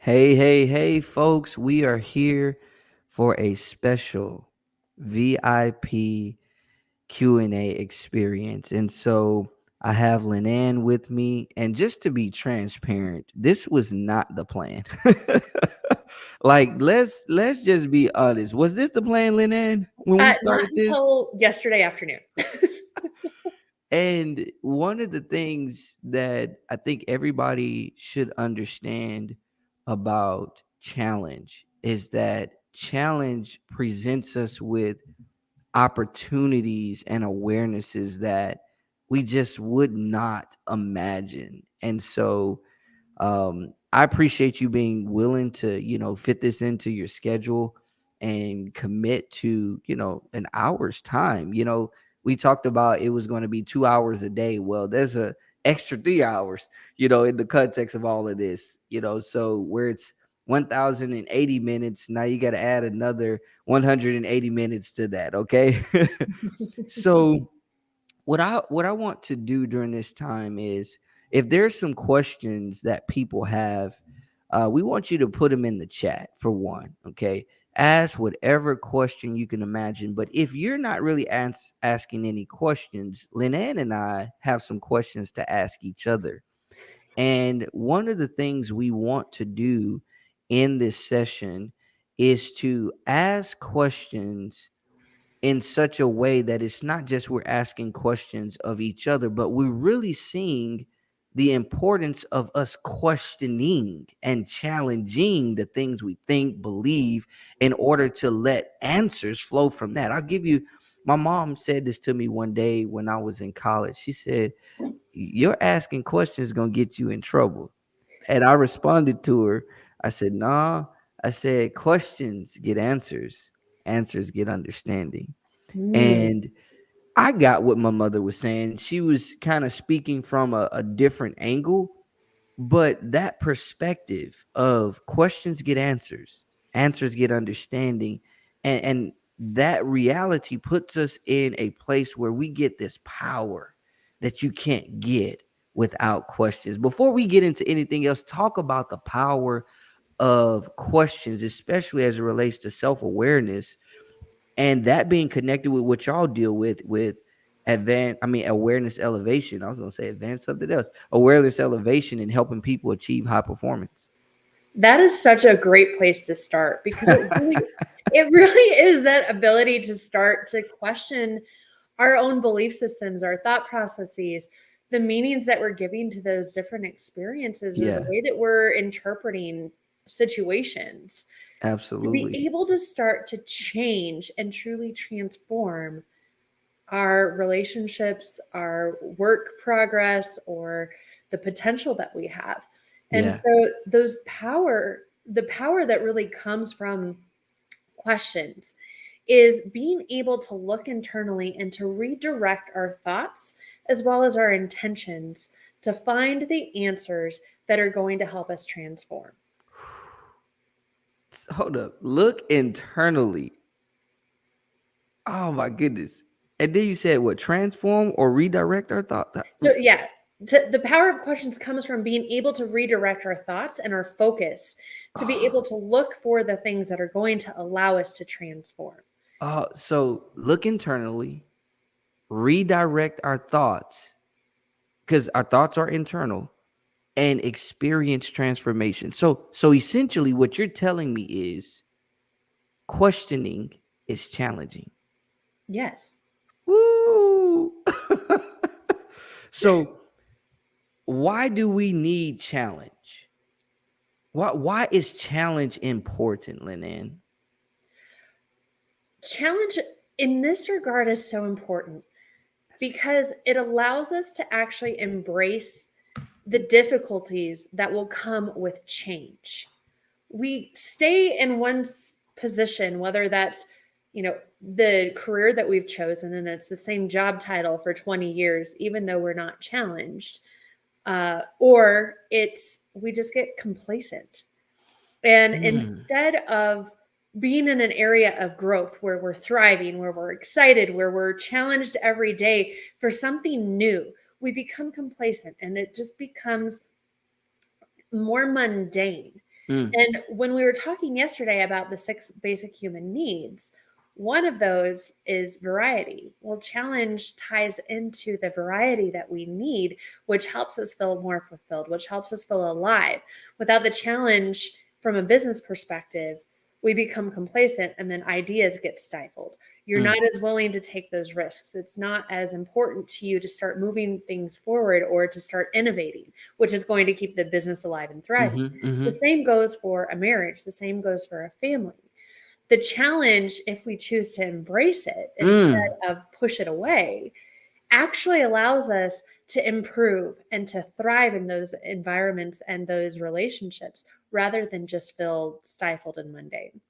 Hey, folks, we are here for a special VIP Q&A experience. And so I have LynNann with me, and just to be transparent, this was not the plan. Like let's just be honest. Was this the plan, LynNann, when we Not started this? until yesterday afternoon. And one of the things that I think everybody should understand about challenge is that challenge presents us with opportunities and awarenesses that we just would not imagine. And so I appreciate you being willing to, fit this into your schedule and commit to, an hour's time. We talked about it was going to be 2 hours a day. Well, there's a extra 3 hours, in the context of all of this, so where it's 1080 minutes, now you got to add another 180 minutes to that. Okay. So what I want to do during this time is, if there's some questions that people have, we want you to put them in the chat for one. Okay, ask whatever question you can imagine. But if you're not really asking any questions, LynAnn and I have some questions to ask each other. And one of the things we want to do in this session is to ask questions in such a way that it's not just we're asking questions of each other, but we're really seeing the importance of us questioning and challenging the things we think, believe, in order to let answers flow from that. I'll give you, my mom said this to me one day when I was in college. She said, "You're asking questions is going to get you in trouble." And I responded to her. I said, "Nah." I said, "Questions get answers, answers get understanding." Mm. And I got what my mother was saying. She was kind of speaking from a different angle, but that perspective of questions get answers, answers get understanding, and that reality puts us in a place where we get this power that you can't get without questions. Before we get into anything else, talk about the power of questions, especially as it relates to self-awareness, and that being connected with what y'all deal with awareness elevation. I was going to say advanced something else. Awareness elevation and helping people achieve high performance. That is such a great place to start because it really is that ability to start to question our own belief systems, our thought processes, the meanings that we're giving to those different experiences, or the Yeah, way that we're interpreting situations. To be absolutely. able to start to change and truly transform our relationships, our work progress, or the potential that we have. And Yeah. so the power that really comes from questions is being able to look internally and to redirect our thoughts as well as our intentions to find the answers that are going to help us transform. Hold up. Look internally. Oh my goodness. And then you said what? Transform or redirect our thoughts? So, yeah, the power of questions comes from being able to redirect our thoughts and our focus to be able to look for the things that are going to allow us to transform. So look internally, redirect our thoughts, because our thoughts are internal, and experience transformation. So essentially what you're telling me is questioning is challenging. Yes. Woo! So why do we need challenge? Why is challenge important, LynNann? Challenge in this regard is so important because it allows us to actually embrace the difficulties that will come with change. We stay in one position, whether that's, the career that we've chosen and it's the same job title for 20 years, even though we're not challenged, or it's we just get complacent. And Mm. instead of being in an area of growth where we're thriving, where we're excited, where we're challenged every day for something new, we become complacent and it just becomes more mundane. Mm, And when we were talking yesterday about the six basic human needs, one of those is variety. Well, challenge ties into the variety that we need, which helps us feel more fulfilled, which helps us feel alive. Without the challenge from a business perspective, we become complacent and then ideas get stifled. You're not mm, as willing to take those risks. It's not as important to you to start moving things forward or to start innovating, which is going to keep the business alive and thriving. mm-hmm, The mm-hmm, same goes for a marriage, the same goes for a family. The challenge, if we choose to embrace it instead mm, of push it away, actually allows us to improve and to thrive in those environments and those relationships rather than just feel stifled and mundane.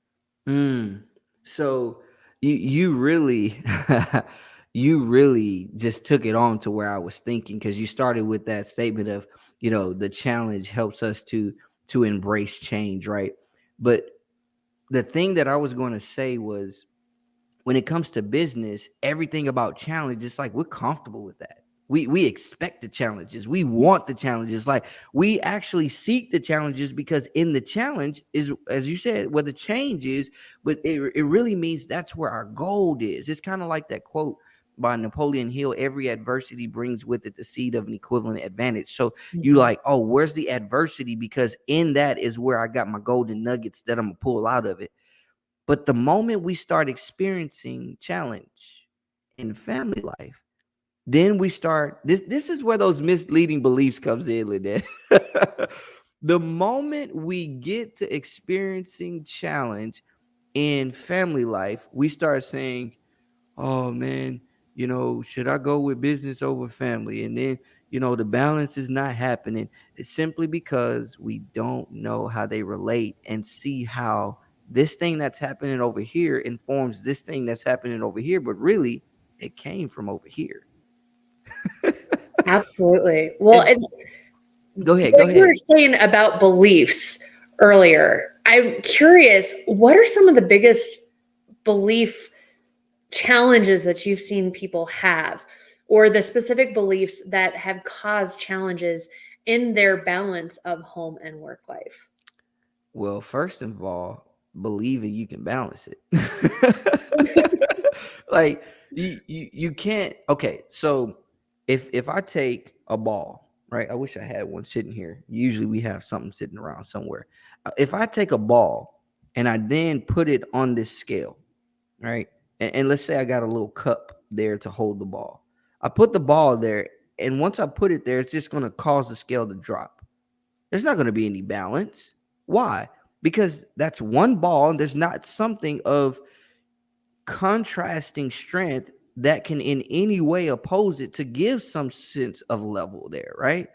mm. So you really you really just took it on to where I was thinking, because you started with that statement of, the challenge helps us to embrace change, right? But the thing that I was going to say was, when it comes to business, everything about challenge, it's like we're comfortable with that. We expect the challenges. We want the challenges. Like, we actually seek the challenges, because in the challenge is, as you said, where the change is, but it really means that's where our gold is. It's kind of like that quote by Napoleon Hill: every adversity brings with it the seed of an equivalent advantage. So you Mhm. like, oh, where's the adversity? Because in that is where I got my golden nuggets that I'm gonna pull out of it. But the moment we start experiencing challenge in family life, then we start this is where those misleading beliefs comes in, Lynette. The moment we get to experiencing challenge in family life, we start saying, oh man, should I go with business over family? And then, the balance is not happening. It's simply because we don't know how they relate and see how this thing that's happening over here informs this thing that's happening over here, but really it came from over here. Absolutely. Well, And and go ahead, what go you were ahead. saying about beliefs earlier, I'm curious, what are some of the biggest belief challenges that you've seen people have, or the specific beliefs that have caused challenges in their balance of home and work life? Well, first of all, believing you can balance it. Like, you can't. Okay, so if I take a ball, right? I wish I had one sitting here. Usually we have something sitting around somewhere. If I take a ball and I then put it on this scale, right? And let's say I got a little cup there to hold the ball. I put the ball there, and once I put it there, it's just going to cause the scale to drop. There's not going to be any balance. Why? Because that's one ball, and there's not something of contrasting strength that can in any way oppose it to give some sense of level there, right?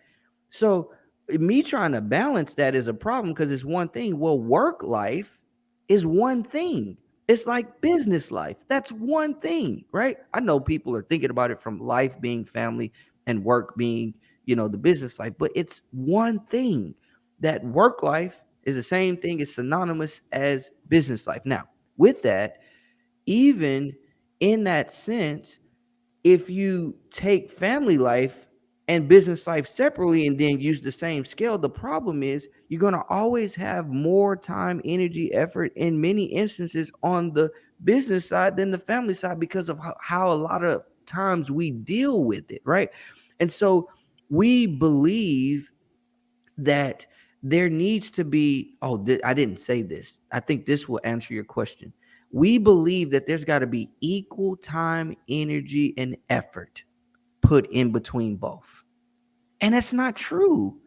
So me trying to balance that is a problem, because it's one thing. Well, work life is one thing. It's like business life. That's one thing, right? I know people are thinking about it from life being family and work being, the business life, but it's one thing. That work life is the same thing, it's synonymous as business life. Now, with that, even in that sense, if you take family life and business life separately and then use the same scale, the problem is you're going to always have more time, energy, effort in many instances on the business side than the family side, because of how a lot of times we deal with it, right? And so we believe that there needs to be, I didn't say this. I think this will answer your question. We believe that there's got to be equal time, energy, and effort put in between both. And that's not true,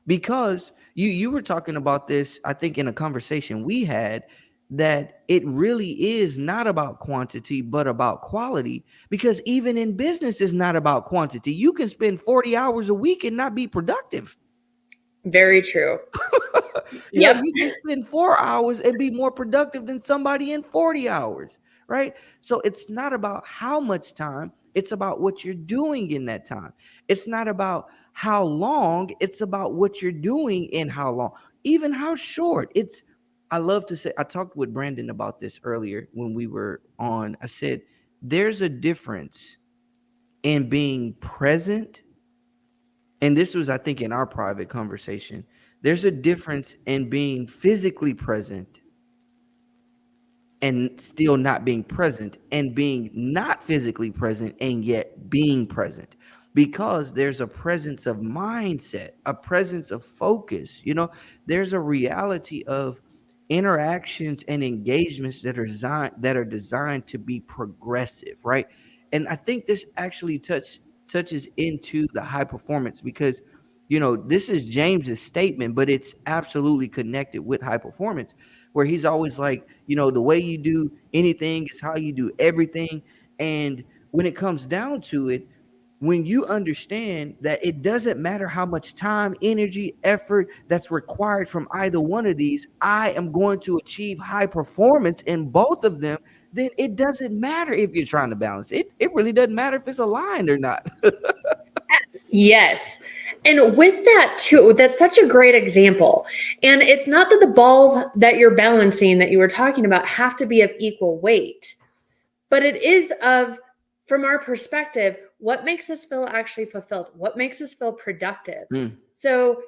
because you were talking about this, I think, in a conversation we had, that it really is not about quantity but about quality, because even in business it's not about quantity. You can spend 40 hours a week and not be productive. Very true. Yep. You can spend 4 hours and be more productive than somebody in 40 hours, right? So it's not about how much time, it's about what you're doing in that time. It's not about how long, it's about what you're doing in how long, even how short. I love to say, I talked with Brandon about this earlier when we were on. I said, there's a difference in being present and this was, I think, in our private conversation, there's a difference in being physically present and still not being present, and being not physically present and yet being present, because there's a presence of mindset, a presence of focus. There's a reality of interactions and engagements that are designed to be progressive, right? And I think this actually touches into the high performance, because this is James's statement, but it's absolutely connected with high performance, where he's always like, the way you do anything is how you do everything. And when it comes down to it, when you understand that it doesn't matter how much time, energy, effort that's required from either one of these, I am going to achieve high performance in both of them, then it doesn't matter if you're trying to balance it. It really doesn't matter if it's aligned or not. Yes. And with that too, that's such a great example. And it's not that the balls that you're balancing that you were talking about have to be of equal weight, but it is of, from our perspective, what makes us feel actually fulfilled, what makes us feel productive. Mm, So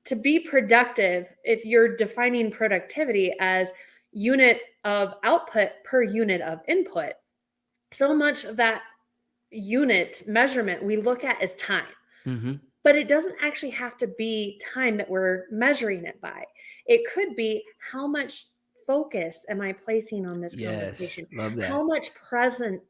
to be productive, if you're defining productivity as unit of output per unit of input, so much of that unit measurement we look at as time. mm-hmm. But it doesn't actually have to be time that we're measuring it by. It could be, how much focus am I placing on this Yes, conversation? love How that. much presence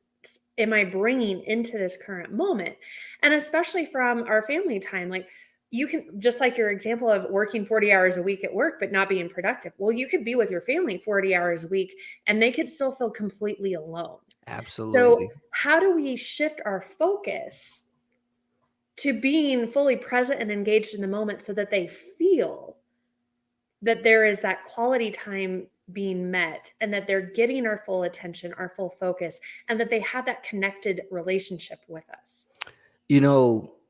am I bringing into this current moment? And especially from our family time, like, you can, just like your example of working 40 hours a week at work but not being productive. Well, you could be with your family 40 hours a week and they could still feel completely alone. So, Absolutely. how do we shift our focus to being fully present and engaged in the moment so that they feel that there is that quality time being met and that they're getting our full attention, our full focus, and that they have that connected relationship with us?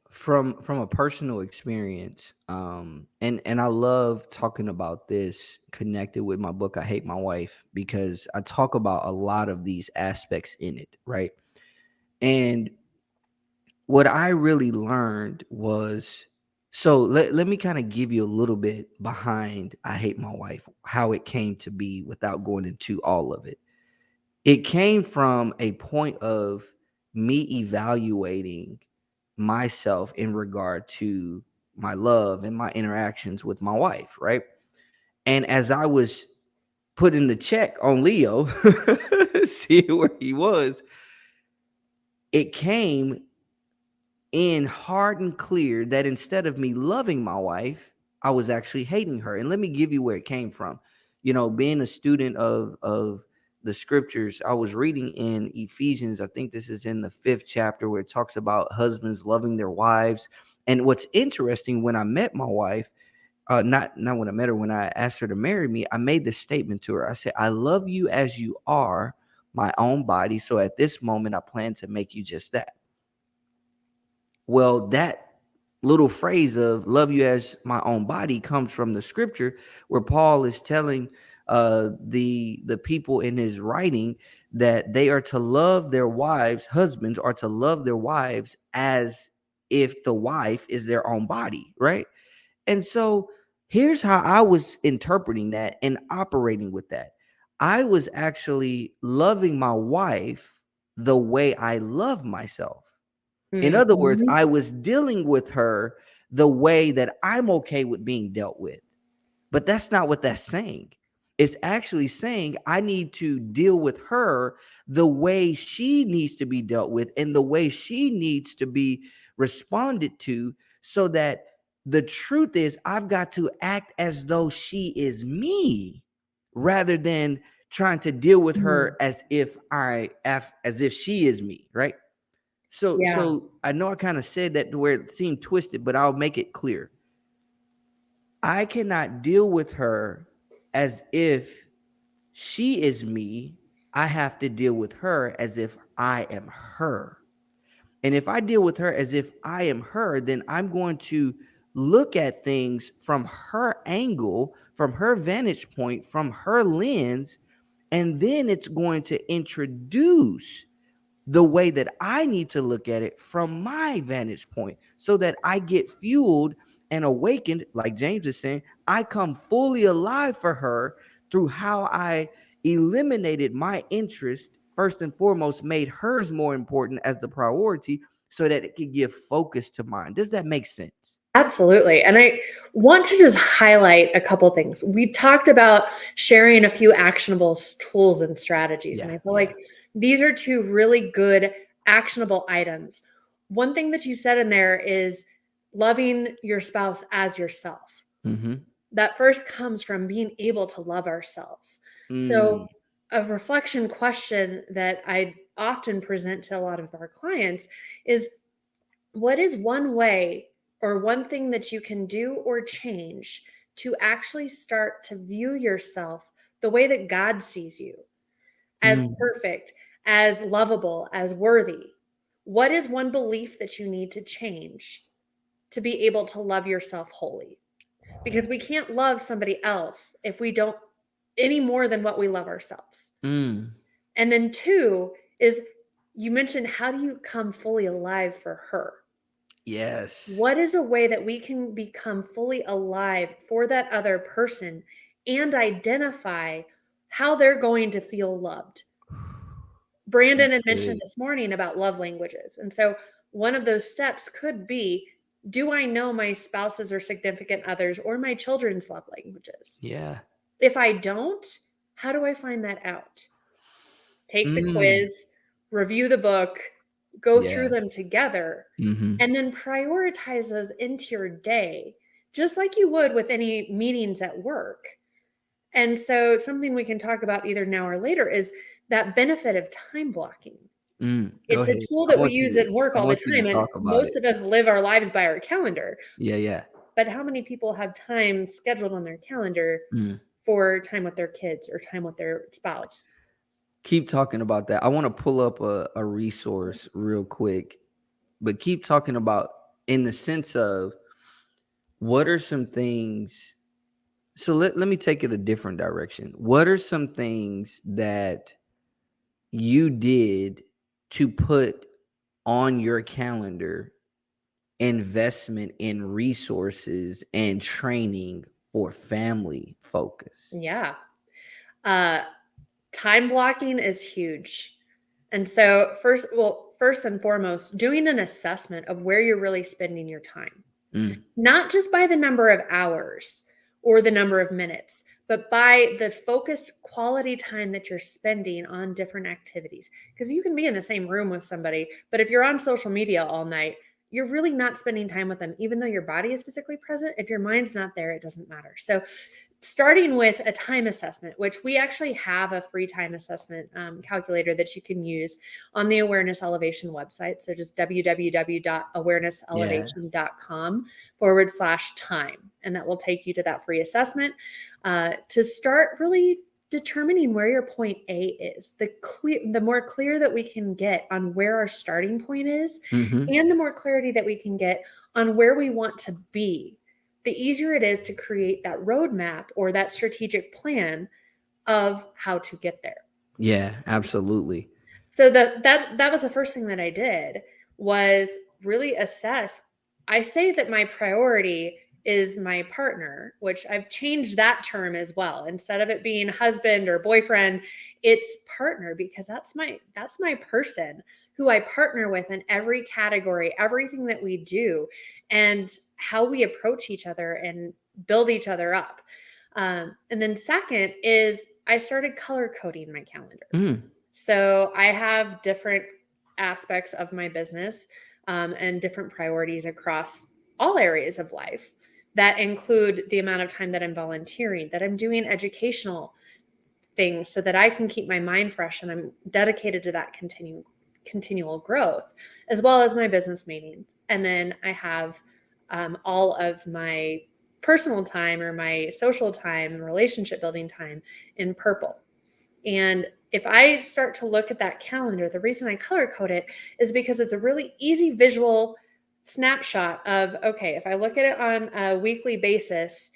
From a personal experience, and I love talking about this connected with my book, I Hate My Wife, because I talk about a lot of these aspects in it, right? And what I really learned was, so let me kind of give you a little bit behind I Hate My Wife, how it came to be, without going into all of it. It came from a point of me evaluating myself in regard to my love and my interactions with my wife, right? And as I was putting the check on Leo, seeing where he was, it came in hard and clear that instead of me loving my wife, I was actually hating her. And let me give you where it came from. Being a student of the scriptures, I was reading in Ephesians. I think this is in the 5th chapter, where it talks about husbands loving their wives. And what's interesting, when I met my wife, not when I met her, when I asked her to marry me, I made this statement to her. I said, "I love you as you are, my own body. So at this moment, I plan to make you just that." Well, that little phrase of "love you as my own body" comes from the scripture, where Paul is telling the people in his writing that they are to love their wives. Husbands are to love their wives as if the wife is their own body, right? And so here's how I was interpreting that and operating with that. I was actually loving my wife the way I love myself. In other words, Mhm. I was dealing with her the way that I'm okay with being dealt with. But that's not what that's saying. It's actually saying I need to deal with her the way she needs to be dealt with and the way she needs to be responded to, so that the truth is, I've got to act as though she is me, rather than trying to deal with Mhm. her as if she is me, right? So Yeah. so I know I kind of said that to where it seemed twisted, but I'll make it clear. I cannot deal with her as if she is me. I have to deal with her as if I am her. And if I deal with her as if I am her, then I'm going to look at things from her angle, from her vantage point, from her lens, and then it's going to introduce the way that I need to look at it from my vantage point so that I get fueled and awakened. Like James is saying, I come fully alive for her through how I eliminated my interest, first and foremost, made hers more important as the priority so that it could give focus to mine. Does that make sense? Absolutely. And I want to just highlight a couple things. We talked about sharing a few actionable tools and strategies. And Yeah. I feel Yeah. like these are two really good actionable items. One thing that you said in there is loving your spouse as yourself. Mm-hmm. That first comes from being able to love ourselves. Mm, So, a reflection question that I often present to a lot of our clients is, what is one way or one thing that you can do or change to actually start to view yourself the way that God sees you, as mm, perfect, as lovable, as worthy? What is one belief that you need to change to be able to love yourself wholly? Because we can't love somebody else if we don't any more than what we love ourselves. mm. And then two is, you mentioned, how do you come fully alive for her? Yes. What is a way that we can become fully alive for that other person and identify how they're going to feel loved? Brandon had mentioned Good. this morning about love languages. And so one of those steps could be, do I know my spouse's or significant others or my children's love languages? Yeah. If I don't, how do I find that out? Take the Mm. quiz, review the book, go through Yeah. them together, Mm-hmm. and then prioritize those into your day, just like you would with any meetings at work. And so, something we can talk about either now or later is that benefit of time blocking. Go It's a ahead. tool that we use at I work all the want you to time, and talk about it. most of us live our lives by our calendar. Yeah, yeah. But how many people have time scheduled on their calendar Mm. for time with their kids or time with their spouse? Keep talking about that. I want to pull up a resource real quick, but keep talking about in the sense of what are some things. So let me take it a different direction. What are some things that you did to put on your calendar investment in resources and training for family focus? Yeah. Uh, Time blocking is huge. And so, first and foremost, doing an assessment of where you're really spending your time, Mm, not just by the number of hours or the number of minutes, but by the focused quality time that you're spending on different activities. Because you can be in the same room with somebody, but if you're on social media all night, you're really not spending time with them, even though your body is physically present. If your mind's not there, it doesn't matter. So, starting with a time assessment, which we actually have a free time assessment calculator that you can use on the Awareness Elevation website. So just yeah. www.awarenesselevation.com/time. And that will take you to that free assessment to start really determining where your point A is. The more clear that we can get on where our starting point is, Mm-hmm. and the more clarity that we can get on where we want to be, the easier it is to create that roadmap or that strategic plan of how to get there. Yeah, absolutely. So that was the first thing that I did, was really assess. I say that my priority is my partner, which I've changed that term as well. Instead of it being husband or boyfriend, it's partner, because that's my person who I partner with in every category, everything that we do, and how we approach each other and build each other up. And then second is, I started color coding my calendar. Mm, So I have different aspects of my business and different priorities across all areas of life that include the amount of time that I'm volunteering, that I'm doing educational things so that I can keep my mind fresh and I'm dedicated to that continual growth, as well as my business meetings. And then I have all of my personal time or my social time and relationship building time in purple. And if I start to look at that calendar, the reason I color code it is because it's a really easy visual snapshot of, okay, if I look at it on a weekly basis,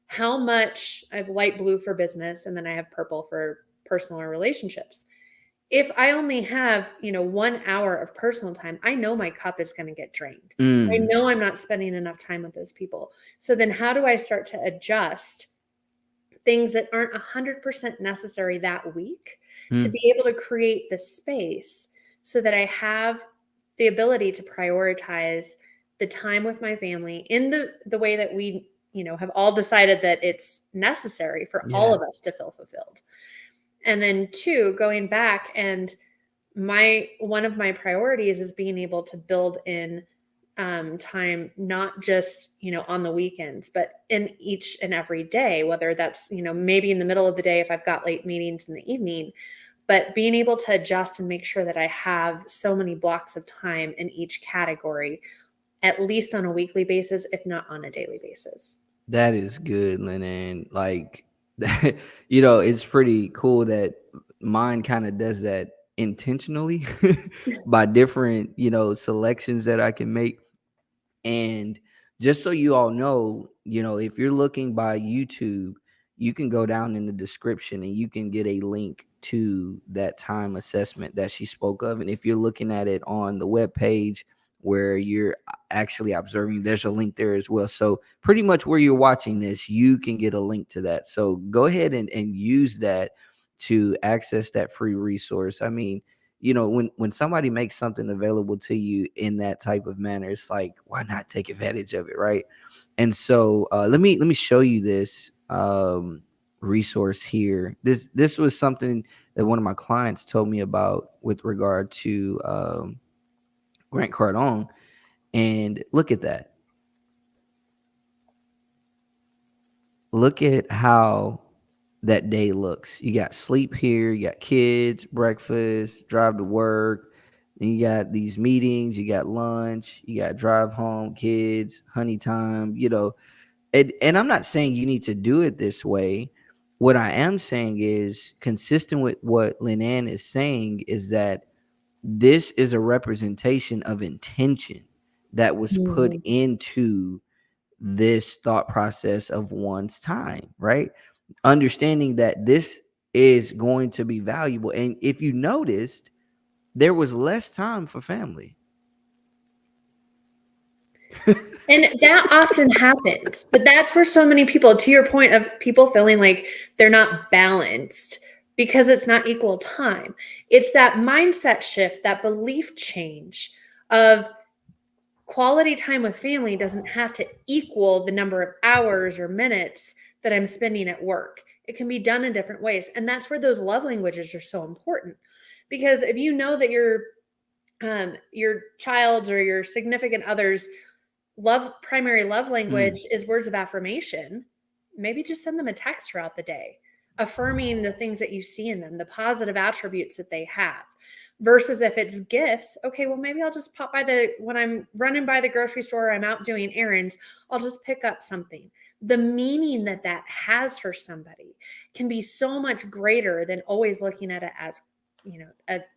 how much I have light blue for business and then I have purple for personal or relationships. if I only have, 1 hour of personal time, I know my cup is going to get drained. I Mm, know I'm not spending enough time with those people. So then how do I start to adjust things that aren't 100% necessary that week to mm, be able to create the space so that I have the ability to prioritize the time with my family in the way that we, have all decided that it's necessary for all yeah, of us to feel fulfilled. And then two, going back, and my one of my priorities is being able to build in time, not just on the weekends, but in each and every day, whether that's maybe in the middle of the day if I've got late meetings in the evening, but being able to adjust and make sure that I have so many blocks of time in each category, at least on a weekly basis, if not on a daily basis. that is good, LynAnn. Like, that, it's pretty cool that mine kind of does that intentionally by different, selections that I can make. And just so you all know, if you're looking by YouTube, you can go down in the description and you can get a link to that time assessment that she spoke of. And if you're looking at it on the web page where you're actually observing, there's a link there as well. So pretty much where you're watching this, you can get a link to that. So go ahead and use that to access that free resource. I mean, when somebody makes something available to you in that type of manner, it's like, why not take advantage of it, right? And so let me show you this resource here. This was something that one of my clients told me about with regard to Grant Cardone. And look at that. Look at how that day looks. You got sleep here, you got kids, breakfast, drive to work, then you got these meetings, you got lunch, you got drive home, kids, honey time, and I'm not saying you need to do it this way. What I am saying is consistent with what LynAnn is saying is that this is a representation of intention that was put Mhm. into this thought process of one's time, right? Understanding that this is going to be valuable. And if you noticed, there was less time for family. And that often happens, but that's where so many people, to your point of people feeling like they're not balanced because it's not equal time. It's that mindset shift, that belief change of quality time with family doesn't have to equal the number of hours or minutes that I'm spending at work. It can be done in different ways. And that's where those love languages are so important. Because if you know that your child's or your significant other's primary love Mm, language is words of affirmation, maybe just send them a text throughout the day affirming the things that you see in them, the positive attributes that they have. Versus if it's gifts, okay, well, maybe I'll just pop by when I'm running by the grocery store, I'm out doing errands, I'll just pick up something. The meaning that that has for somebody can be so much greater than always looking at it as,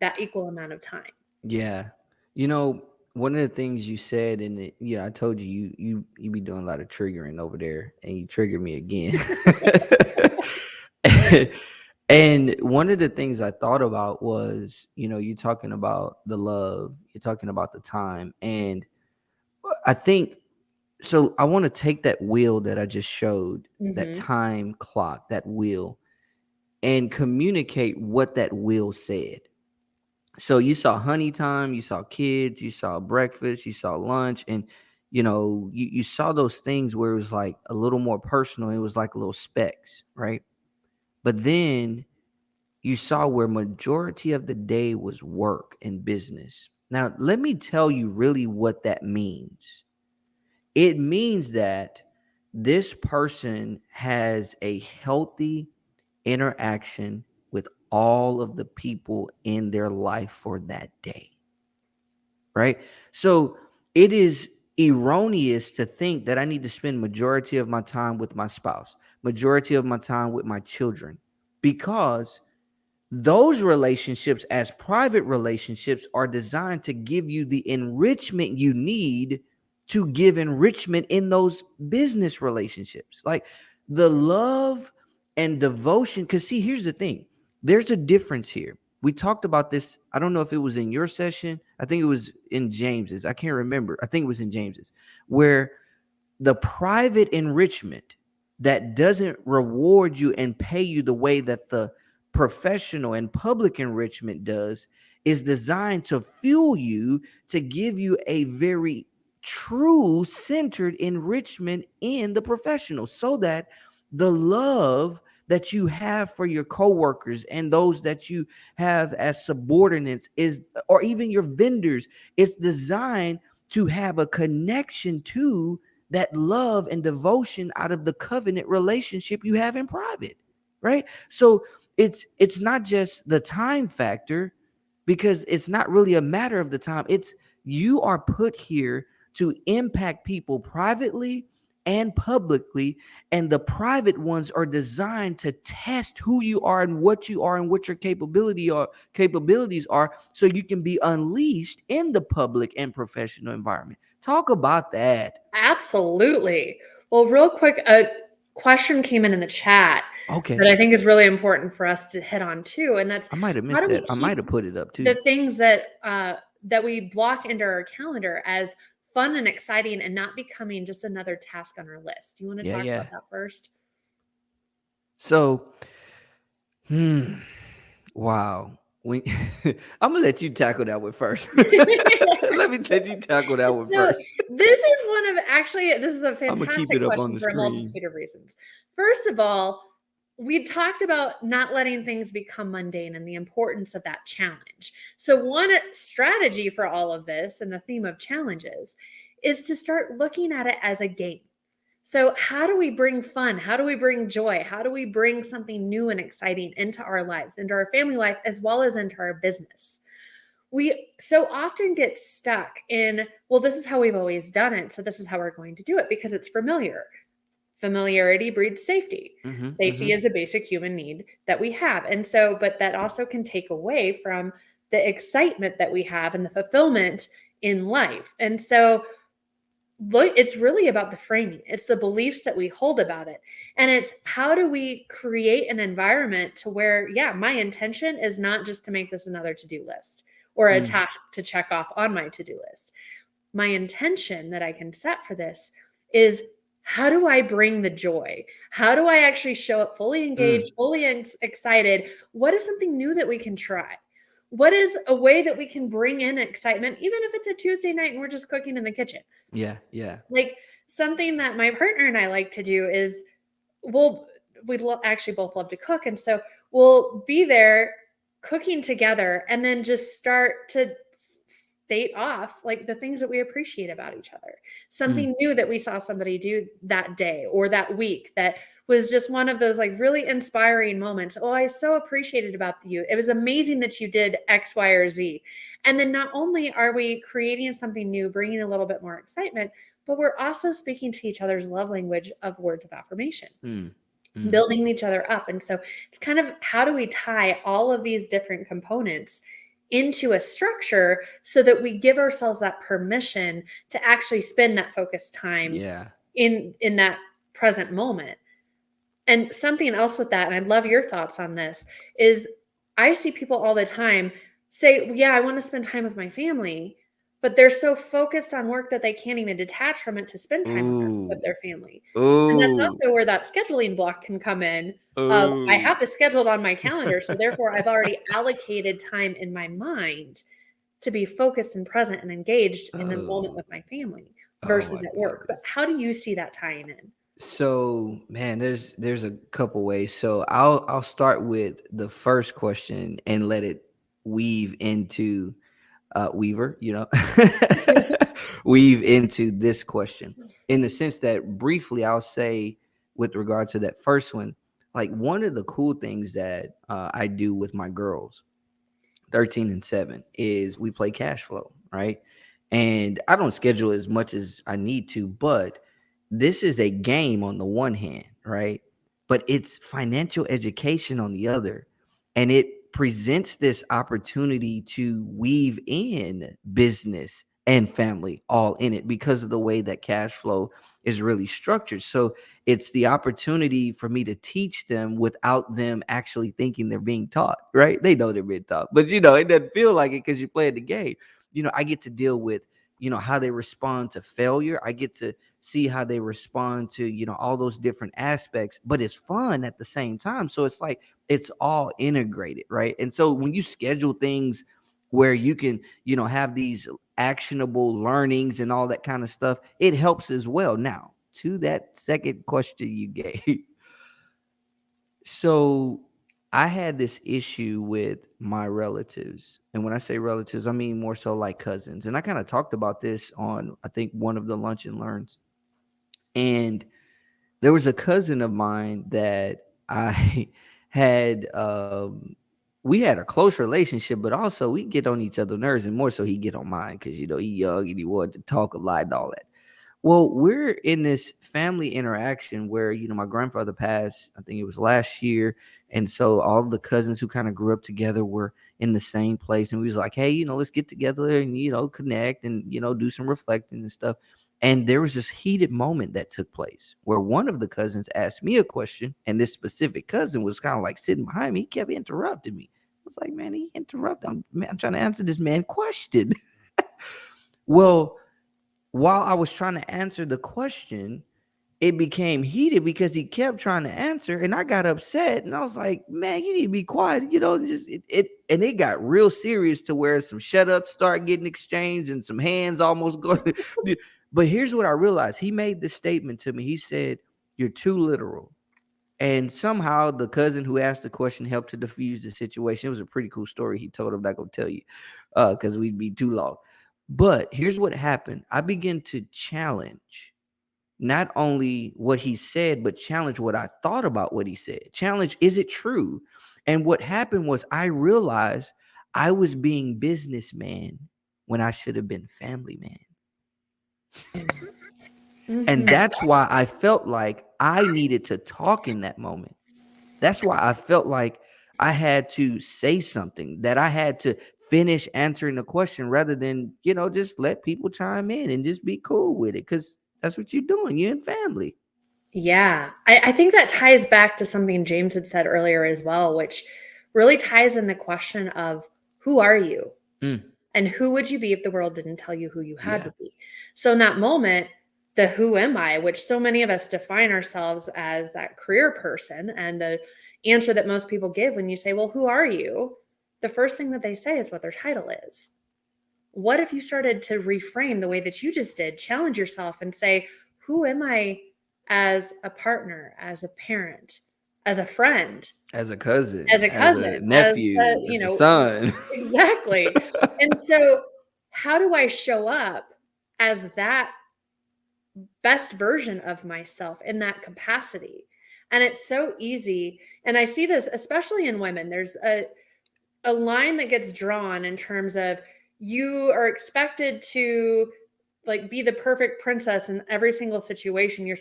that equal amount of time. yeah. You know, one of the things you said, and I told you, you be doing a lot of triggering over there, and you triggered me again. And one of the things I thought about was, you talking about the love, you're talking about the time, and I think so. I want to take that wheel that I just showed, that Hmm. time clock, that wheel, and communicate what that wheel said. So you saw honey time, you saw kids, you saw breakfast, you saw lunch, and you saw those things where it was like a little more personal. It was like little specks, right? But then you saw where majority of the day was work and business. Now, let me tell you really what that means. It means that this person has a healthy interaction with all of the people in their life for that day, right? So it is erroneous to think that I need to spend majority of my time with my spouse, majority of my time with my children, because those relationships, as private relationships, are designed to give you the enrichment you need to give enrichment in those business relationships. Like the love and devotion. Because, see, here's the thing, there's a difference here. we talked about this. I don't know if it was in your session. I think it was in James's. I can't remember. I think it was in James's, where the private enrichment that doesn't reward you and pay you the way that the professional and public enrichment does is designed to fuel you, to give you a very true centered enrichment in the professional, so that the love that you have for your coworkers and those that you have as subordinates is, or even your vendors, is designed to have a connection to that love and devotion out of the covenant relationship you have in private, right? So it's not just the time factor, because it's not really a matter of the time. It's, you are put here to impact people privately and publicly, and the private ones are designed to test who you are and what you are and what your capabilities are, so you can be unleashed in the public and professional environment. Talk about that. Absolutely. Well, real quick, a question came in the chat that Okay. I think is really important for us to hit on too, and that's I might have how missed do we that. I keep might have put it up the too. things that we block into our calendar as fun and exciting and not becoming just another task on our list. Do you want to Yeah, talk about yeah. that first? So, wow. We I'm gonna let you tackle that one first. Let you tackle that one So first. this is a I'm gonna keep it fantastic up on question the for a screen. multitude of reasons. First of all, we talked about not letting things become mundane and the importance of that challenge. So, one strategy for all of this and the theme of challenges is to start looking at it as a game. So, how do we bring fun? How do we bring joy? How do we bring something new and exciting into our lives, into our family life, as well as into our business? We so often get stuck in, well, this is how we've always done it. So, this is how we're going to do it because it's familiar. Familiarity breeds safety. Mm-hmm, Safety mm-hmm. is a basic human need that we have. And so, but that also can take away from the excitement that we have and the fulfillment in life. And so, look, it's really about the framing. It's the beliefs that we hold about it. And it's how do we create an environment to where, yeah, my intention is not just to make this another to-do list or a Mm, task to check off on my to-do list. My intention that I can set for this is, how do I bring the joy? How do I actually show up fully mm. engaged, fully excited? What is something new that we can try? What is a way that we can bring in excitement, even if it's a Tuesday night and we're just cooking in the kitchen? Yeah, yeah. Like, something that my partner and I like to do is we'll actually both love to cook, and so we'll be there cooking together and then just start to state off like the things that we appreciate about each other, Mm, something new that we saw somebody do that day or that week that was just one of those like really inspiring moments. Oh, I so appreciated about you, it was amazing that you did X, Y, or Z. And then not only are we creating something new, bringing a little bit more excitement, but we're also speaking to each other's love language of words of affirmation, mm, mm. building each other up. And so it's kind of, how do we tie all of these different components into a structure so that we give ourselves that permission to actually spend that focused time Yeah. in that present moment. And something else with that, and I'd love your thoughts on this, is I see people all the time say, yeah, I want to spend time with my family, but they're so focused on work that they can't even detach from it to spend time with Ooh. their family. And that's Ooh. also where that scheduling block can come in of, I Ooh. have this scheduled on my calendar, so therefore I've already allocated time in my mind to be focused and present and engaged in the moment Oh. with my family Oh versus my at work. But goodness. how do you see that tying in? So, man, there's a couple ways. So I'll start with the first question and let it weave into weaver, weave into this question, in the sense that briefly I'll say, with regard to that first one, like one of the cool things that I do with my girls, 13 and 7, is we play cash flow, right? And I don't schedule as much as I need to, but this is a game on the one hand, right? But it's financial education on the other. And it presents this opportunity to weave in business and family all in it, because of the way that cash flow is really structured. So it's the opportunity for me to teach them without them actually thinking they're being taught, right? They know they're being taught, but it doesn't feel like it because you're playing the game. I get to deal with, how they respond to failure. I get to see how they respond to, all those different aspects, but it's fun at the same time. So it's like, it's all integrated, right? And so when you schedule things where you can, have these actionable learnings and all that kind of stuff, it helps as well. Now, to that second question you gave. So I had this issue with my relatives. And when I say relatives, I mean more so like cousins. And I kind of talked about this on, I think, one of the lunch and learns. And there was a cousin of mine that I had, we had a close relationship, but also we get on each other's nerves, and more so he get on mine because, he young and he wanted to talk a lot and all that. Well, we're in this family interaction where, my grandfather passed, I think it was last year. And so all the cousins who kind of grew up together were in the same place. And we was like, hey, let's get together and, connect and, do some reflecting and stuff. And there was this heated moment that took place where one of the cousins asked me a question. And this specific cousin was kind of like sitting behind me. He kept interrupting me. I was like, man, he interrupted. I'm trying to answer this man question. Well, while I was trying to answer the question, it became heated because he kept trying to answer, and I got upset, and I was like, man, you need to be quiet. Just and it got real serious to where some shut ups start getting exchanged and some hands almost going. But here's what I realized. He made this statement to me. He said, you're too literal. And somehow the cousin who asked the question helped to diffuse the situation. It was a pretty cool story he told. I'm not going to tell you because we'd be too long. But here's what happened. I began to challenge not only what he said, but challenge what I thought about what he said. Challenge, is it true? And what happened was I realized I was being businessman when I should have been family man. And that's why I felt like I needed to talk in that moment. That's why I felt like I had to say something, that I had to finish answering the question rather than, just let people chime in and just be cool with it. Because that's what you're doing. You're in family. Yeah. I think that ties back to something James had said earlier as well, which really ties in the question of who are you? And who would you be if the world didn't tell you who you had to be? So in that moment, the who am I, which so many of us define ourselves as that career person, and the answer that most people give when you say, well, who are you? The first thing that they say is what their title is. What if you started to reframe the way that you just did, challenge yourself and say, who am I as a partner, as a parent, as a friend, as a cousin, as a nephew, as a son? Exactly. And so how do I show up as that best version of myself in that capacity? And it's so easy. And I see this, especially in women, there's a line that gets drawn in terms of you are expected to be the perfect princess in every single situation. You're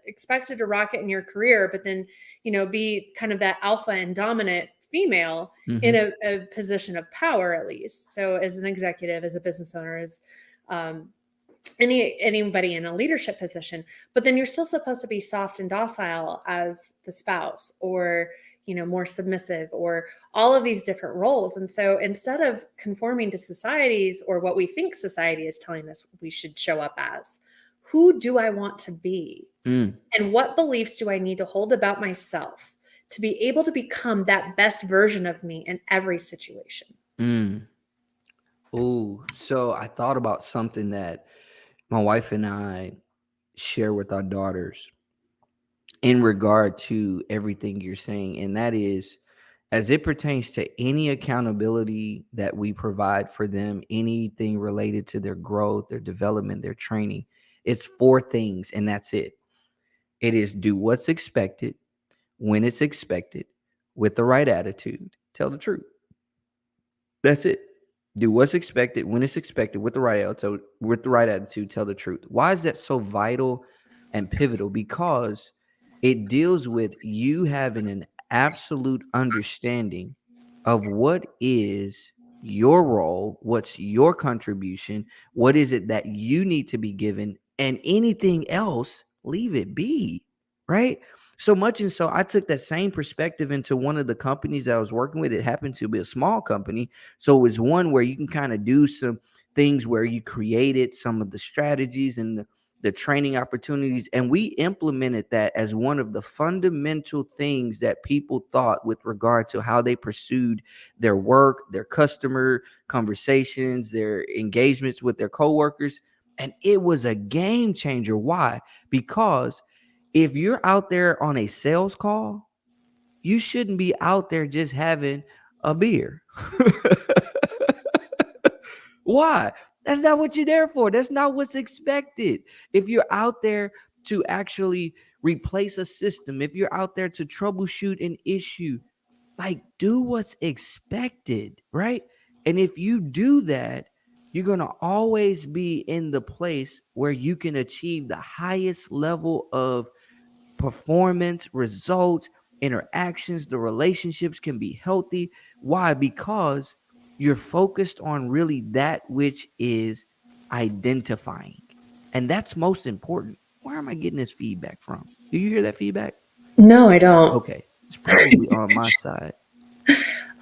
expected to rock it in your career, but then, be kind of that alpha and dominant female in a position of power, at least. So as an executive, as a business owner, as anybody in a leadership position, but then you're still supposed to be soft and docile as the spouse, or more submissive, or all of these different roles. And so instead of conforming to societies or what we think society is telling us we should show up as, who do I want to be? And what beliefs do I need to hold about myself to be able to become that best version of me in every situation? Oh, so I thought about something that my wife and I share with our daughters in regard to everything you're saying. And that is, as it pertains to any accountability that we provide for them, anything related to their growth, their development, their training, it's four things, and that's it. It is do what's expected, when it's expected, with the right attitude, tell the truth. That's it. Do what's expected, when it's expected, with the right attitude, tell the truth. Why is that so vital and pivotal? Because it deals with you having an absolute understanding of what is your role, what's your contribution, what is it that you need to be given and anything else, leave it be. Right. So much. And so I took that same perspective into one of the companies that I was working with. It happened to be a small company. So it was one where you can kind of do some things where you created some of the strategies and the training opportunities. And we implemented that as one of the fundamental things that people thought with regard to how they pursued their work, their customer conversations, their engagements with their coworkers. And it was a game changer. Why? Because if you're out there on a sales call, you shouldn't be out there just having a beer. Why? That's not what you're there for. That's not what's expected. If you're out there to actually replace a system, if you're out there to troubleshoot an issue, like do what's expected, right? And if you do that, you're going to always be in the place where you can achieve the highest level of performance, results, interactions. The relationships can be healthy. Why? Because you're focused on really that which is identifying. And that's most important. Where am I getting this feedback from? Do you hear that feedback? No, I don't. Okay. It's probably on my side.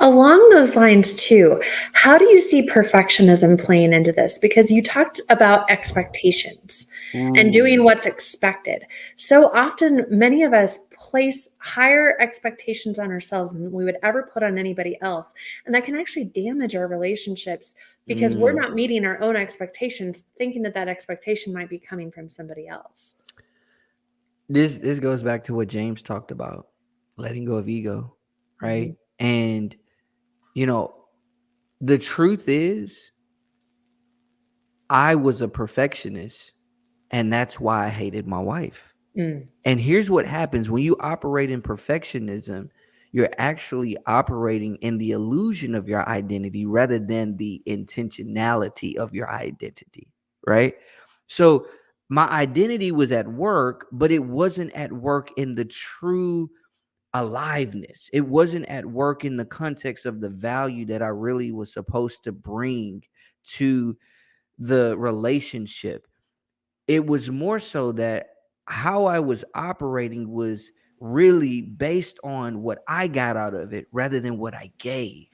Along those lines, too, how do you see perfectionism playing into this? Because you talked about expectations and doing Ooh. what's expected. So often, many of us place higher expectations on ourselves than we would ever put on anybody else. And that can actually damage our relationships because we're Mm. not meeting our own expectations, thinking that that expectation might be coming from somebody else. This goes back to what James talked about, letting go of ego, right? Mhm. And you know, the truth is I was a perfectionist, and that's why I hated my wife. Mm. And here's what happens when you operate in perfectionism, you're actually operating in the illusion of your identity rather than the intentionality of your identity, right? So my identity was at work, but it wasn't at work in the true aliveness. It wasn't at work in the context of the value that I really was supposed to bring to the relationship. It was more so that how I was operating was really based on what I got out of it rather than what I gave.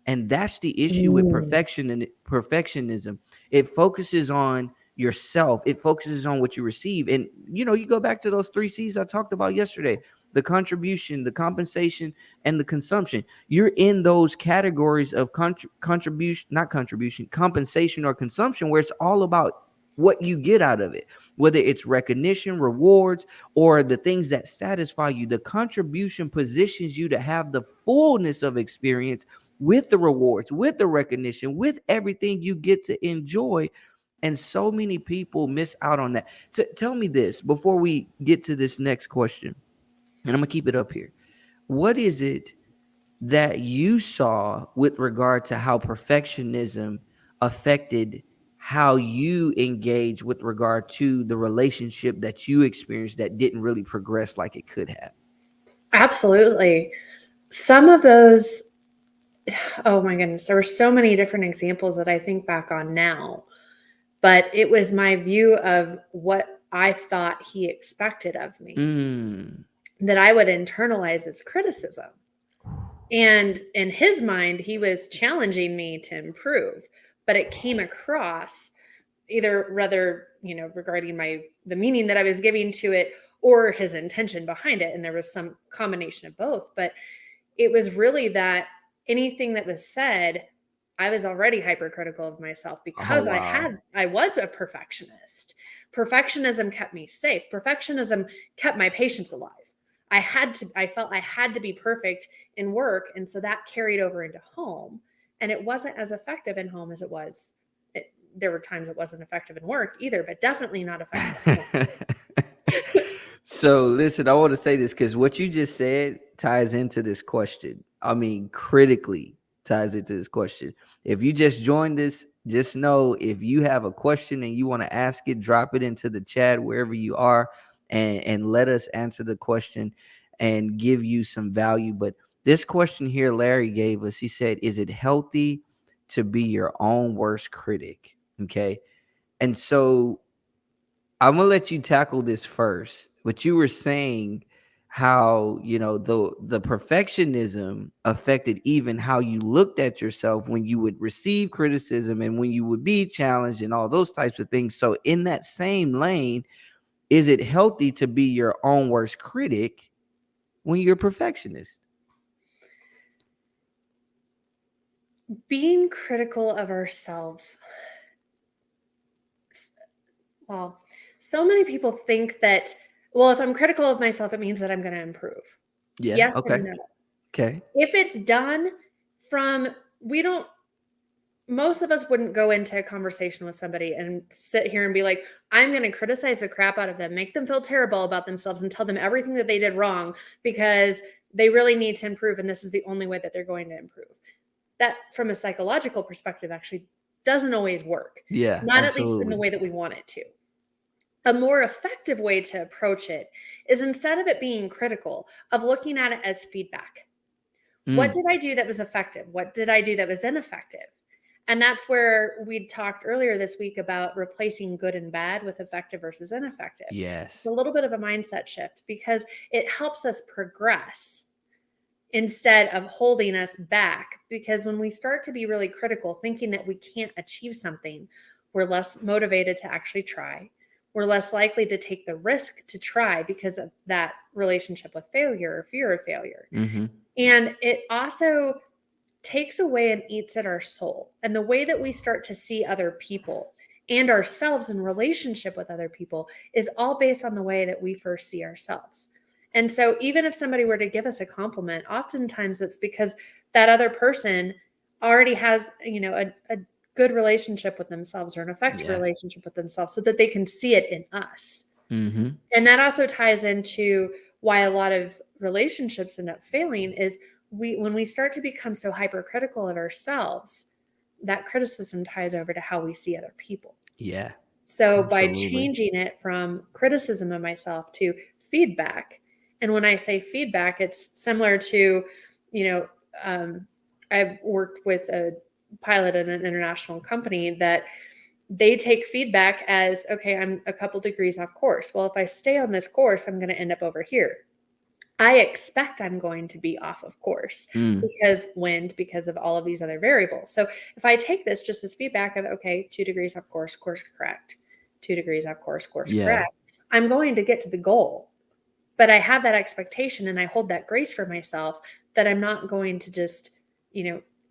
And that's the issue with Mm. perfectionism. It focuses on yourself. It focuses on what you receive. And you go back to those 3 C's I talked about yesterday: the contribution, the compensation, and the consumption. You're in those categories of contribution, not contribution, compensation or consumption, where it's all about what you get out of it, whether it's recognition, rewards, or the things that satisfy you. The contribution positions you to have the fullness of experience with the rewards, with the recognition, with everything you get to enjoy. And so many people miss out on that. Tell me this before we get to this next question, and I'm going to keep it up here. What is it that you saw with regard to how perfectionism affected how you engage with regard to the relationship that you experienced that didn't really progress like it could have? Absolutely. Some of those, oh my goodness, there were so many different examples that I think back on now, but it was my view of what I thought he expected of me Mm. that I would internalize as criticism. And in his mind, he was challenging me to improve, but it came across either rather, regarding the meaning that I was giving to it or his intention behind it. And there was some combination of both. But it was really that anything that was said, I was already hypercritical of myself Oh, because wow. I was a perfectionist. Perfectionism kept me safe. Perfectionism kept my patients alive. I felt I had to be perfect in work. And so that carried over into home. And it wasn't as effective in home as it was. There were times it wasn't effective in work either, but definitely not effective at home. So listen, I want to say this because what you just said ties into this question. I mean, critically ties into this question. If you just joined us, just know if you have a question and you want to ask it, drop it into the chat wherever you are, and let us answer the question and give you some value. But this question here, Larry gave us, he said, is it healthy to be your own worst critic? Okay. And so I'm gonna let you tackle this first. But you were saying how, the perfectionism affected even how you looked at yourself when you would receive criticism and when you would be challenged and all those types of things. So in that same lane, is it healthy to be your own worst critic when you're a perfectionist? Being critical of ourselves. Well, so many people think that, well, if I'm critical of myself, it means that I'm going to improve. Yeah. Yes and Okay. no. Okay. If it's done from, we don't, most of us wouldn't go into a conversation with somebody and sit here and be like, I'm going to criticize the crap out of them, make them feel terrible about themselves, and tell them everything that they did wrong because they really need to improve. And this is the only way that they're going to improve. That, from a psychological perspective, actually doesn't always work, Yeah. not at least in the Absolutely. way that we want it to. A more effective way to approach it is, instead of it being critical, of looking at it as feedback. What Mm. did I do that was effective? What did I do that was ineffective? And that's where we talked earlier this week about replacing good and bad with effective versus ineffective. It's a Yes. little bit of a mindset shift because it helps us progress instead of holding us back. Because when we start to be really critical, thinking that we can't achieve something, we're less motivated to actually try. We're less likely to take the risk to try because of that relationship with failure or fear of failure. Mm-hmm. And it also takes away and eats at our soul. And the way that we start to see other people and ourselves in relationship with other people is all based on the way that we first see ourselves. And so even if somebody were to give us a compliment, oftentimes it's because that other person already has, a good relationship with themselves or an effective Yeah. relationship with themselves so that they can see it in us. Mm-hmm. And that also ties into why a lot of relationships end up failing is, when we start to become so hypercritical of ourselves, that criticism ties over to how we see other people. Yeah. So by Absolutely. changing it from criticism of myself to feedback, and when I say feedback, it's similar to, you know, um, I've worked with a pilot in an international company that they take feedback as, okay, I'm a couple degrees off course. Well, if I stay on this course, I'm going to end up over here. I expect I'm going to be off of course Mm. because wind, because of all of these other variables. So if I take this just as feedback of, okay, 2 degrees off course correct, 2 degrees off course Yeah. correct, I'm going to get to the goal. But I have that expectation and I hold that grace for myself that I'm not going to just,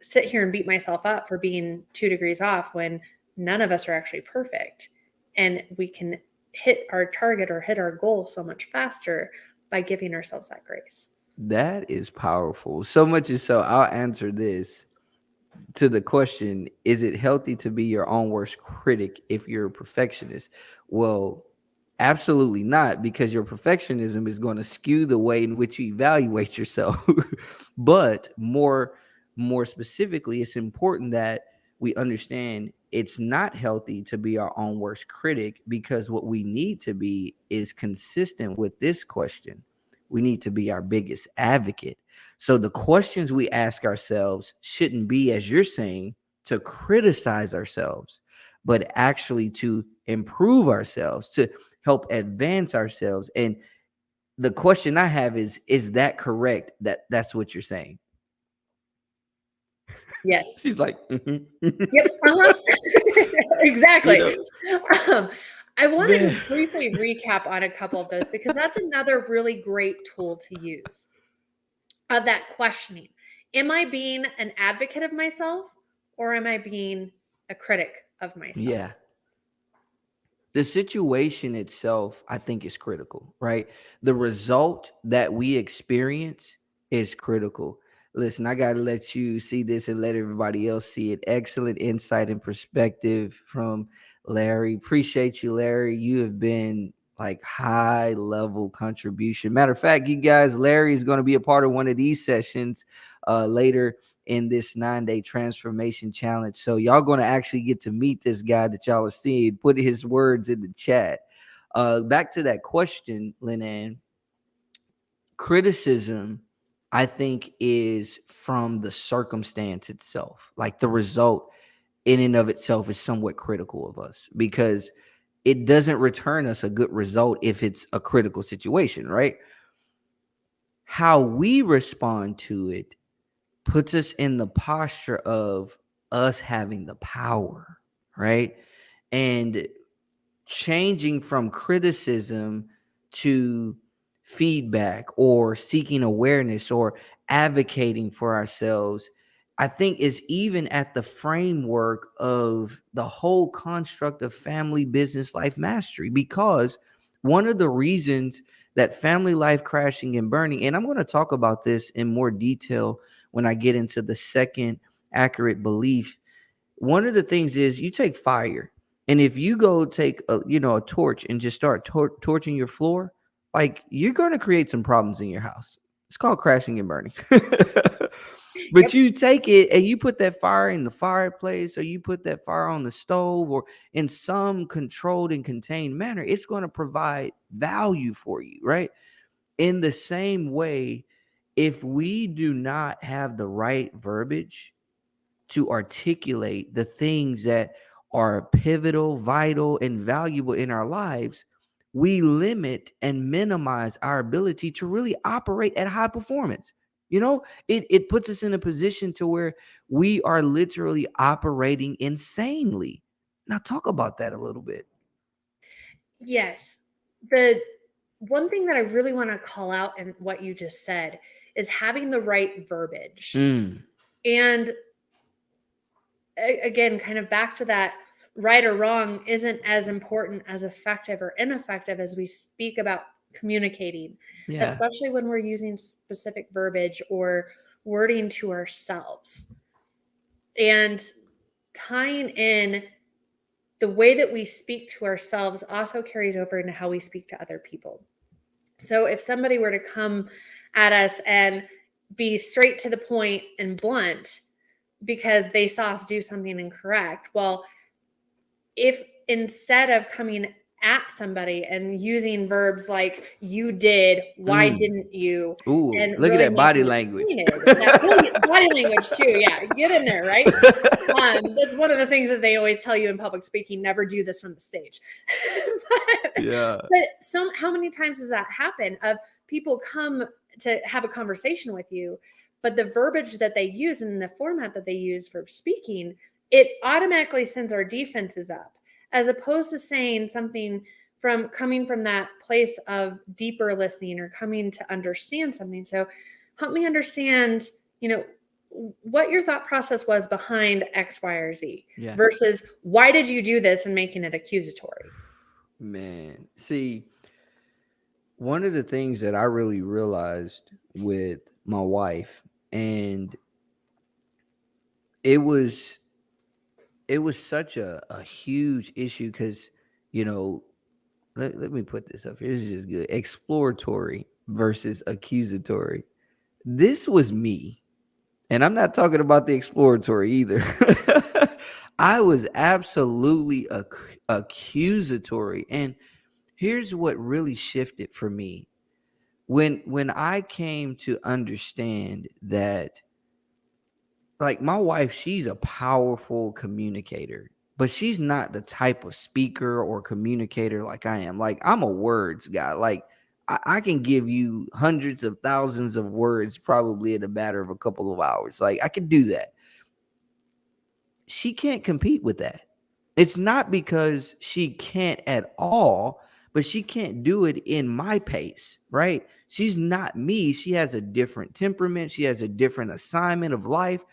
sit here and beat myself up for being 2 degrees off when none of us are actually perfect. And we can hit our target or hit our goal so much faster by giving ourselves that grace. That is powerful. So much is so. I'll answer this to the question: is it healthy to be your own worst critic if you're a perfectionist? Well, absolutely not, because your perfectionism is going to skew the way in which you evaluate yourself. But more specifically, it's important that we understand it's not healthy to be our own worst critic, because what we need to be is consistent with this question. We need to be our biggest advocate. So the questions we ask ourselves shouldn't be, as you're saying, to criticize ourselves, but actually to improve ourselves, to help advance ourselves. And the question I have is that correct? That's what you're saying? Yes. She's like, mhm. Yep. Uh-huh. you Exactly. know, Um, I want to man. just briefly recap on a couple of those because that's another really great tool to use, of that questioning. Am I being an advocate of myself or am I being a critic of myself? Yeah. The situation itself, I think, is critical, right? The result that we experience is critical. Listen, I got to let you see this and let everybody else see it. Excellent insight and perspective from Larry. Appreciate you, Larry. You have been like high level contribution. Matter of fact, you guys, Larry is going to be a part of one of these sessions later in this 9-day transformation challenge. So y'all going to actually get to meet this guy that y'all are seeing. Put his words in the chat. Back to that question, LynAnn. Criticism, I think, is from the circumstance itself. Like the result in and of itself is somewhat critical of us, because it doesn't return us a good result if it's a critical situation, right? How we respond to it puts us in the posture of us having the power, right? And changing from criticism to feedback or seeking awareness or advocating for ourselves, I think is even at the framework of the whole construct of family business life mastery. Because one of the reasons that family life crashing and burning, and I'm going to talk about this in more detail when I get into the second accurate belief. One of the things is you take fire, and if you go take a torch and just start torching your floor, like, you're going to create some problems in your house. It's called crashing and burning. But Yep. you take it and you put that fire in the fireplace, or you put that fire on the stove, or in some controlled and contained manner, it's going to provide value for you, right? In the same way, if we do not have the right verbiage to articulate the things that are pivotal, vital, and valuable in our lives, we limit and minimize our ability to really operate at high performance. It puts us in a position to where we are literally operating insanely. Now, talk about that a little bit. Yes. The one thing that I really want to call out in what you just said is having the right verbiage. Mm, And again, kind of back to that, right or wrong isn't as important as effective or ineffective as we speak about communicating, yeah. especially when we're using specific verbiage or wording to ourselves. And tying in the way that we speak to ourselves also carries over into how we speak to other people. So if somebody were to come at us and be straight to the point and blunt because they saw us do something incorrect, well, if instead of coming at somebody and using verbs like you did, why Mm. didn't you, Ooh, and look at really that body making it language. pointed, that body language too, yeah, get in there, right? That's one of the things that they always tell you in public speaking: never do this from the stage. but, Yeah. but how many times does that happen? Of people come to have a conversation with you, but the verbiage that they use and the format that they use for speaking, it automatically sends our defenses up, as opposed to saying something from coming from that place of deeper listening or coming to understand something. So help me understand, what your thought process was behind X, Y, or Z Yeah. versus why did you do this, and making it accusatory. Man, see, one of the things that I really realized with my wife, and it was it was such a huge issue, because you know let me put this up here. This is just good. Exploratory versus accusatory. This was me, and I'm not talking about the exploratory either. I was absolutely accusatory, and here's what really shifted for me. When I came to understand that, like, my wife, she's a powerful communicator, but she's not the type of speaker or communicator like I am. Like, I'm a words guy. Like, I can give you hundreds of thousands of words probably in a matter of a couple of hours. Like, I can do that. She can't compete with that. It's not because she can't at all, but she can't do it in my pace, right? She's not me. She has a different temperament. She has a different assignment of life.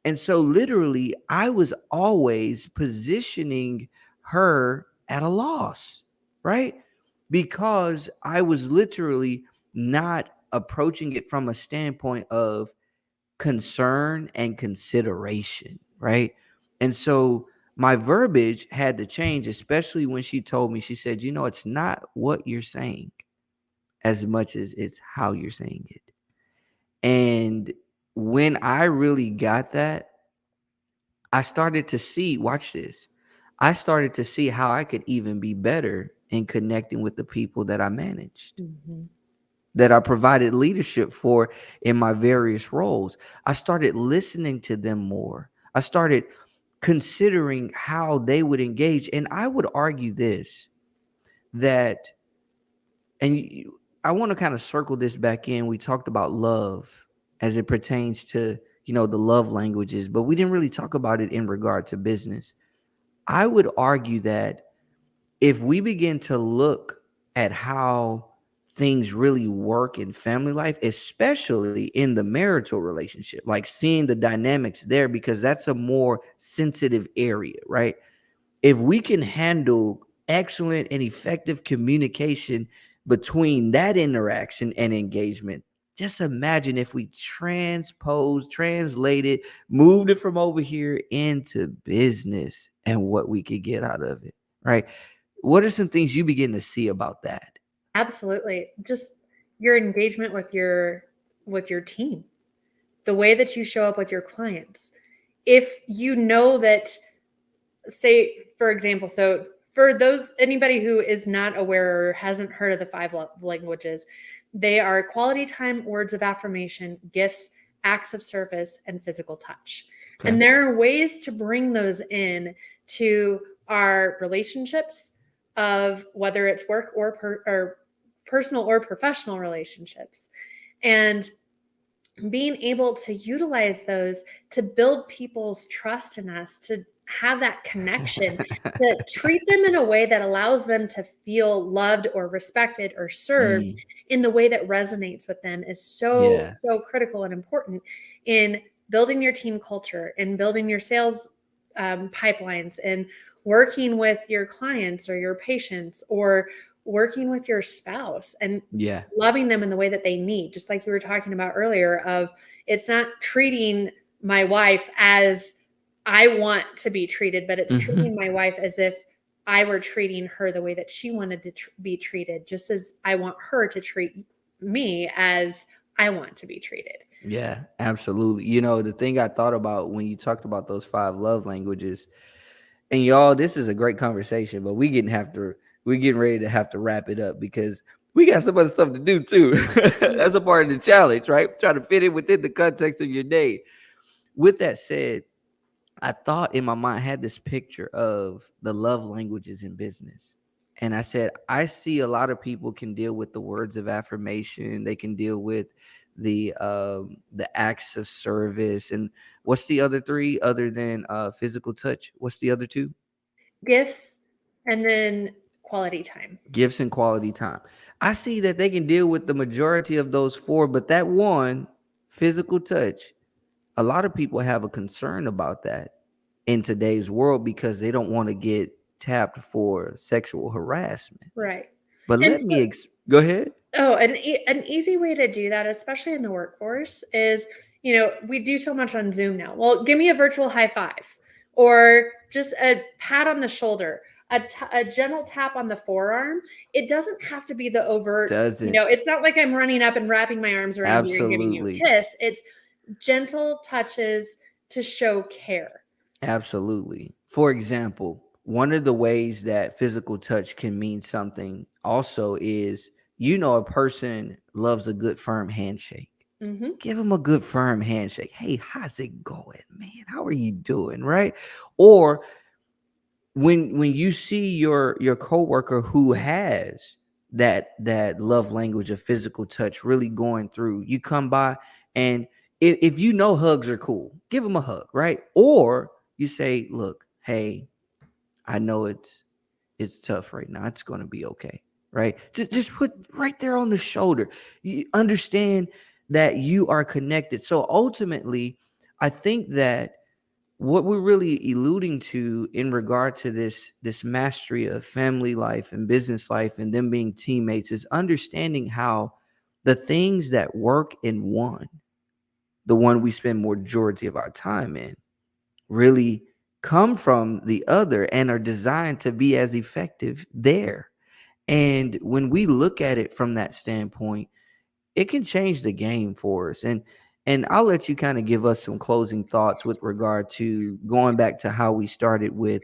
And so, literally, I was always positioning her at a loss, right? Because I was literally not approaching it from a standpoint of concern and consideration, right? And so my verbiage had to change, especially when she told me, she said, it's not what you're saying as much as it's how you're saying it. And when I really got that, I started to see, watch this. I started to see how I could even be better in connecting with the people that I managed, Mhm. that I provided leadership for in my various roles. I started listening to them more. I started considering how they would engage. And I would argue this, that, and I want to kind of circle this back in. We talked about love as it pertains to, the love languages, but we didn't really talk about it in regard to business. I would argue that if we begin to look at how things really work in family life, especially in the marital relationship, like seeing the dynamics there, because that's a more sensitive area, right? If we can handle excellent and effective communication between that interaction and engagement, just imagine if we translated, moved it from over here into business and what we could get out of it, right? What are some things you begin to see about that? Absolutely. Just your engagement with your team, the way that you show up with your clients. If you know that, say for example, so for those anybody who is not aware or hasn't heard of the five love languages, they are quality time, words of affirmation, gifts, acts of service, and physical touch. Okay. And there are ways to bring those in to our relationships, of whether it's work or personal or professional relationships, and being able to utilize those to build people's trust in us, to have that connection, to treat them in a way that allows them to feel loved or respected or served Mm, in the way that resonates with them, is so, yeah. so critical and important in building your team culture and building your sales pipelines, and working with your clients or your patients, or working with your spouse and Yeah. loving them in the way that they need. Just like you were talking about earlier, of it's not treating my wife as I want to be treated, but it's Hmm. treating my wife as if I were treating her the way that she wanted to be treated, just as I want her to treat me as I want to be treated. Yeah, absolutely. The thing I thought about when you talked about those five love languages, and y'all, this is a great conversation, but we're getting ready to have to wrap it up because we got some other stuff to do too. That's a part of the challenge, right? Trying to fit it within the context of your day. With that said, I thought in my mind, I had this picture of the love languages in business. And I said, I see a lot of people can deal with the words of affirmation. They can deal with the acts of service. And what's the other three other than physical touch? What's the other two? Gifts, and then quality time. Gifts and quality time. I see that they can deal with the majority of those four, but that one, physical touch, a lot of people have a concern about that in today's world because they don't want to get tapped for sexual harassment. Right. But And let so, me go ahead. oh, an easy way to do that, especially in the workforce, is, we do so much on Zoom now. Well, give me a virtual high five, or just a pat on the shoulder, a gentle tap on the forearm. It doesn't have to be the overt, Doesn't. it's not like I'm running up and wrapping my arms around you and giving you a Absolutely. kiss. It's gentle touches to show care. Absolutely. For example, one of the ways that physical touch can mean something also is, a person loves a good firm handshake. Hmm. Give them a good firm handshake. Hey, how's it going, man? How are you doing? Right? Or when you see your coworker who has that love language of physical touch really going through, you come by, and if hugs are cool, give them a hug, right? Or you say, look, hey, I know it's tough right now, it's going to be okay, right? Just put right there on the shoulder. You understand that you are connected. So ultimately, I think that what we're really alluding to in regard to this mastery of family life and business life and them being teammates is understanding how the things that work in one, the one we spend majority of our time in, really come from the other and are designed to be as effective there. And when we look at it from that standpoint, it can change the game for us. And I'll let you kind of give us some closing thoughts with regard to going back to how we started with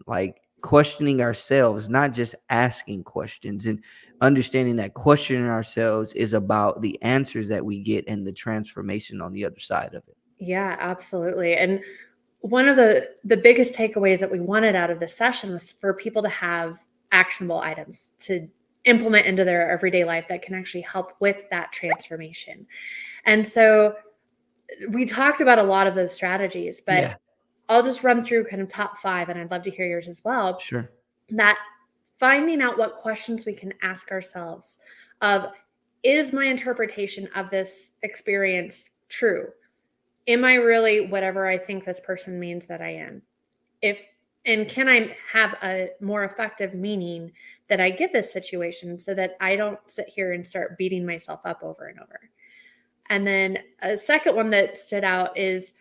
like questioning ourselves, not just asking questions, and understanding that questioning ourselves is about the answers that we get and the transformation on the other side of it. Yeah, absolutely. And one of the biggest takeaways that we wanted out of this session was for people to have actionable items to implement into their everyday life that can actually help with that transformation. And so we talked about a lot of those strategies, but Yeah. I'll just run through kind of top 5, and I'd love to hear yours as well. Sure. That finding out what questions we can ask ourselves of, is my interpretation of this experience true? Am I really whatever I think this person means that I am? And can I have a more effective meaning that I give this situation so that I don't sit here and start beating myself up over and over? And then a second one that stood out is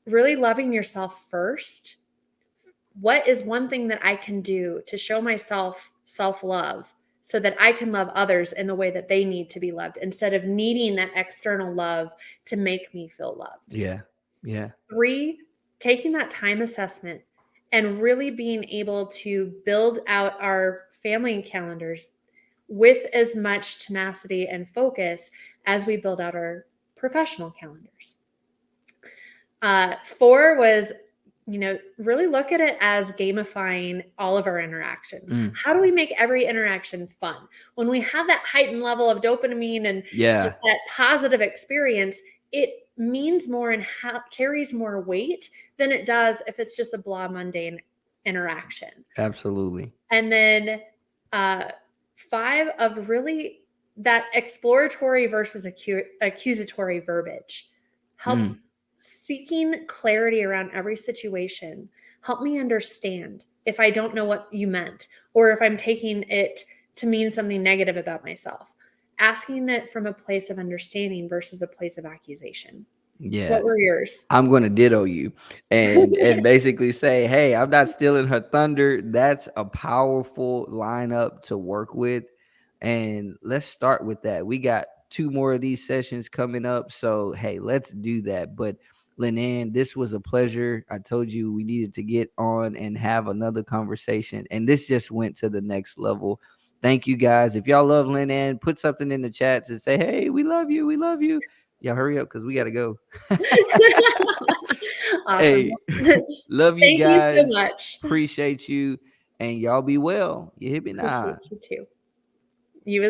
really loving yourself first. What is one thing that I can do to show myself self-love so that I can love others in the way that they need to be loved, instead of needing that external love to make me feel loved? Yeah. Yeah. 3, taking that time assessment and really being able to build out our family calendars with as much tenacity and focus as we build out our professional calendars. 4 was, really look at it as gamifying all of our interactions. How do we make every interaction fun? When we have that heightened level of dopamine and Yeah. just that positive experience, it means more and carries more weight than it does if it's just a blah, mundane interaction. Absolutely. And then 5 of really that exploratory versus accusatory verbiage. Help seeking clarity around every situation. Help me understand if I don't know what you meant, or if I'm taking it to mean something negative about myself. Asking it from a place of understanding versus a place of accusation. Yeah. What were yours? I'm going to ditto you and basically say, hey, I'm not stealing her thunder. That's a powerful lineup to work with. And let's start with that. We got 2 more of these sessions coming up. So, hey, let's do that. But LynNann, this was a pleasure. I told you we needed to get on and have another conversation. And this just went to the next level. Thank you guys. If y'all love LynNann, put something in the chats and say, hey, we love you. We love you. Y'all hurry up because we got to go. Awesome. Hey, love you Thank you so guys. much. Appreciate you. And y'all be well. You hit me now. Appreciate you too. You as